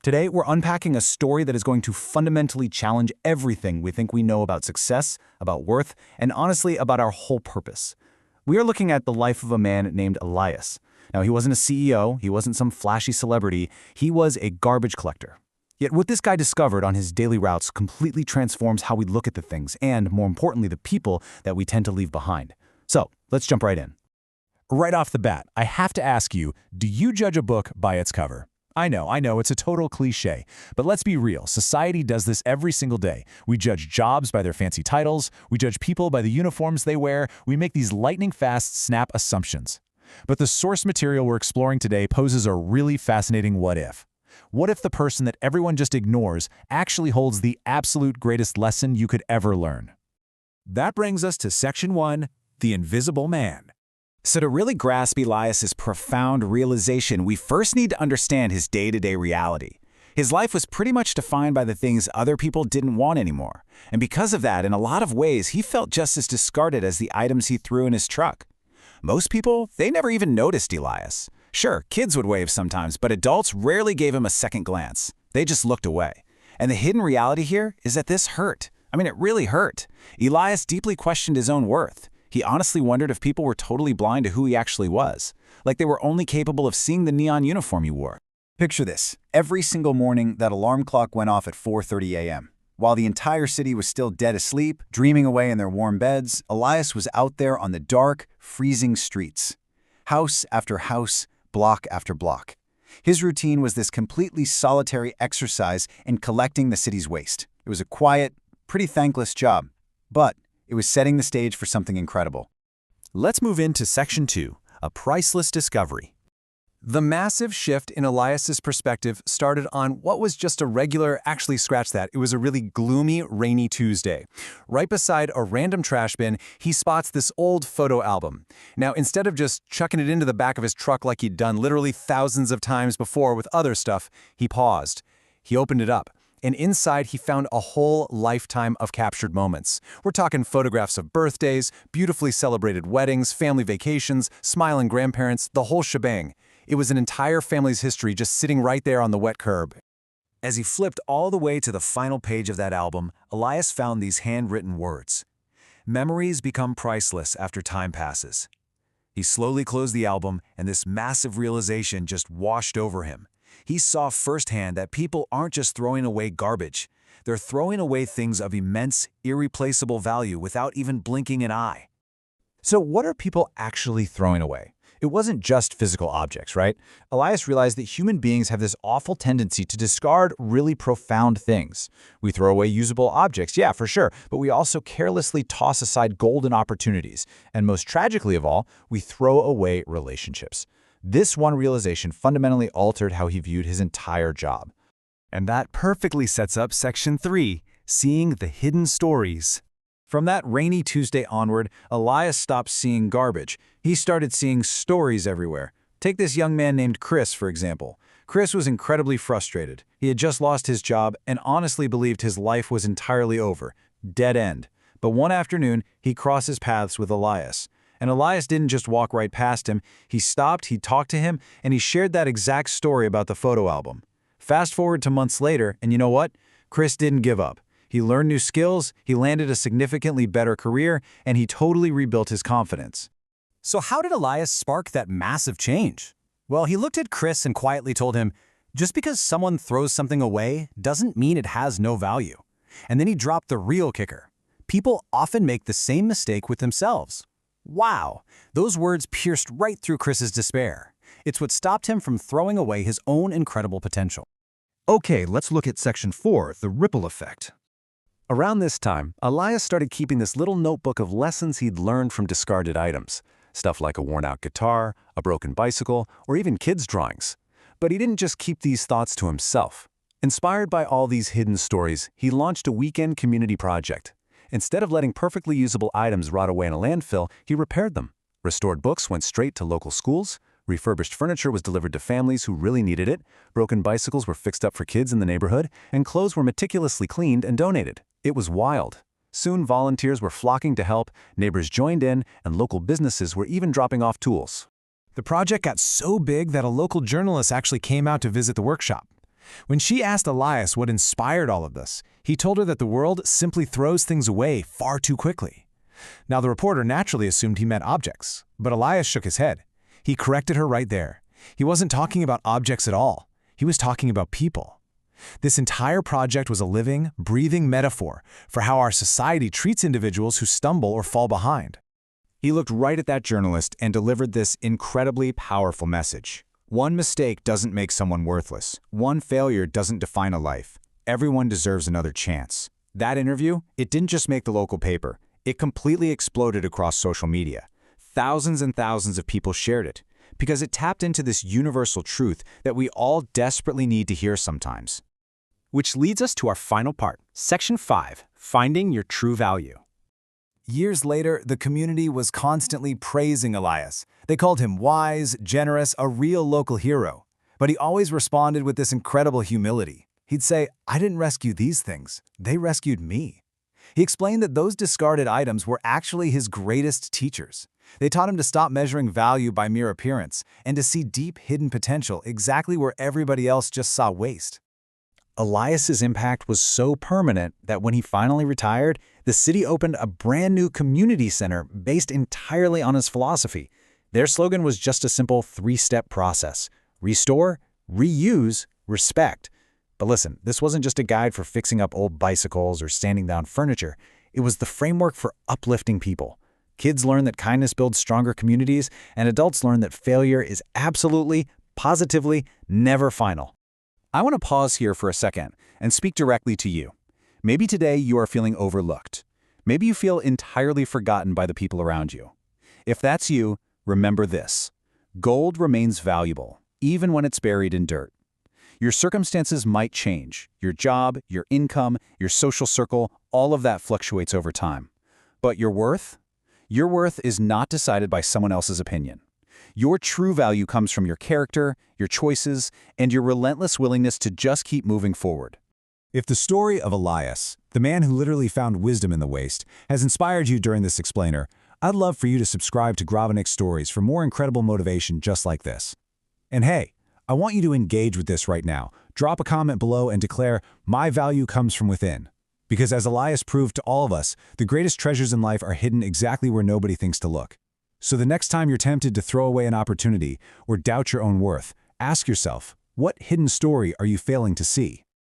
Today, we're unpacking a story that is going to fundamentally challenge everything we think we know about success, about worth, and honestly, about our whole purpose. We are looking at the life of a man named Elias. Now, he wasn't a CEO, he wasn't some flashy celebrity, he was a garbage collector. Yet what this guy discovered on his daily routes completely transforms how we look at the things and, more importantly, the people that we tend to leave behind. So, let's jump right in. Right off the bat, I have to ask you, do you judge a book by its cover? I know, it's a total cliche, but let's be real, society does this every single day. We judge jobs by their fancy titles, we judge people by the uniforms they wear, we make these lightning-fast snap assumptions. But the source material we're exploring today poses a really fascinating what-if. What if the person that everyone just ignores actually holds the absolute greatest lesson you could ever learn? That brings us to Section 1, The Invisible Man. So to really grasp Elias's profound realization, we first need to understand his day-to-day reality. His life was pretty much defined by the things other people didn't want anymore. And because of that, in a lot of ways, he felt just as discarded as the items he threw in his truck. Most people, they never even noticed Elias. Sure, kids would wave sometimes, but adults rarely gave him a second glance. They just looked away. And the hidden reality here is that this hurt. I mean, it really hurt. Elias deeply questioned his own worth. He honestly wondered if people were totally blind to who he actually was, like they were only capable of seeing the neon uniform he wore. Picture this. Every single morning, that alarm clock went off at 4:30 a.m. While the entire city was still dead asleep, dreaming away in their warm beds, Elias was out there on the dark, freezing streets. House after house, block after block. His routine was this completely solitary exercise in collecting the city's waste. It was a quiet, pretty thankless job, but it was setting the stage for something incredible. Let's move into Section 2, A Priceless Discovery. The massive shift in Elias's perspective started on what was just a regular, actually scratch that, it was a really gloomy, rainy Tuesday. Right beside a random trash bin, he spots this old photo album. Now, instead of just chucking it into the back of his truck like he'd done literally thousands of times before with other stuff, he paused. He opened it up. And inside, he found a whole lifetime of captured moments. We're talking photographs of birthdays, beautifully celebrated weddings, family vacations, smiling grandparents, the whole shebang. It was an entire family's history just sitting right there on the wet curb. As he flipped all the way to the final page of that album, Elias found these handwritten words. Memories become priceless after time passes. He slowly closed the album, and this massive realization just washed over him. He saw firsthand that people aren't just throwing away garbage. They're throwing away things of immense, irreplaceable value without even blinking an eye. So what are people actually throwing away? It wasn't just physical objects, right? Elias realized that human beings have this awful tendency to discard really profound things. We throw away usable objects, yeah, for sure, but we also carelessly toss aside golden opportunities. And most tragically of all, we throw away relationships. This one realization fundamentally altered how he viewed his entire job. And that perfectly sets up Section 3, Seeing the Hidden Stories. From that rainy Tuesday onward, Elias stopped seeing garbage. He started seeing stories everywhere. Take this young man named Chris, for example. Chris was incredibly frustrated. He had just lost his job and honestly believed his life was entirely over. Dead end. But one afternoon, he crosses paths with Elias. And Elias didn't just walk right past him. He stopped, he talked to him, and he shared that exact story about the photo album. Fast forward to months later, and you know what? Chris didn't give up. He learned new skills, he landed a significantly better career, and he totally rebuilt his confidence. So how did Elias spark that massive change? Well, he looked at Chris and quietly told him, just because someone throws something away doesn't mean it has no value. And then he dropped the real kicker. People often make the same mistake with themselves. Wow, those words pierced right through Chris's despair. It's what stopped him from throwing away his own incredible potential. Okay, let's look at Section 4, the ripple effect. Around this time, Elias started keeping this little notebook of lessons he'd learned from discarded items. Stuff like a worn-out guitar, a broken bicycle, or even kids' drawings. But he didn't just keep these thoughts to himself. Inspired by all these hidden stories, he launched a weekend community project. Instead of letting perfectly usable items rot away in a landfill, he repaired them. Restored books went straight to local schools, refurbished furniture was delivered to families who really needed it, broken bicycles were fixed up for kids in the neighborhood, and clothes were meticulously cleaned and donated. It was wild. Soon volunteers were flocking to help, neighbors joined in, and local businesses were even dropping off tools. The project got so big that a local journalist actually came out to visit the workshop. When she asked Elias what inspired all of this, he told her that the world simply throws things away far too quickly. Now, the reporter naturally assumed he meant objects, but Elias shook his head. He corrected her right there. He wasn't talking about objects at all. He was talking about people. This entire project was a living, breathing metaphor for how our society treats individuals who stumble or fall behind. He looked right at that journalist and delivered this incredibly powerful message. One mistake doesn't make someone worthless. One failure doesn't define a life. Everyone deserves another chance. That interview, it didn't just make the local paper. It completely exploded across social media. Thousands and thousands of people shared it because it tapped into this universal truth that we all desperately need to hear sometimes. Which leads us to our final part, Section 5, Finding Your True Value. Years later, the community was constantly praising Elias. They called him wise, generous, a real local hero. But he always responded with this incredible humility. He'd say, "I didn't rescue these things. They rescued me." He explained that those discarded items were actually his greatest teachers. They taught him to stop measuring value by mere appearance and to see deep hidden potential exactly where everybody else just saw waste. Elias's impact was so permanent that when he finally retired, the city opened a brand new community center based entirely on his philosophy. Their slogan was just a simple 3-step process: restore, reuse, respect. But listen, this wasn't just a guide for fixing up old bicycles or sanding down furniture. It was the framework for uplifting people. Kids learn that kindness builds stronger communities, and adults learn that failure is absolutely, positively, never final. I want to pause here for a second and speak directly to you. Maybe today you are feeling overlooked. Maybe you feel entirely forgotten by the people around you. If that's you, remember this: gold remains valuable, even when it's buried in dirt. Your circumstances might change. Your job, your income, your social circle, all of that fluctuates over time. But your worth? Your worth is not decided by someone else's opinion. Your true value comes from your character, your choices, and your relentless willingness to just keep moving forward. If the story of Elias, the man who literally found wisdom in the waste, has inspired you during this explainer, I'd love for you to subscribe to Gravonix Stories for more incredible motivation just like this. And hey, I want you to engage with this right now. Drop a comment below and declare, "My value comes from within." Because as Elias proved to all of us, the greatest treasures in life are hidden exactly where nobody thinks to look. So the next time you're tempted to throw away an opportunity or doubt your own worth, ask yourself, what hidden story are you failing to see?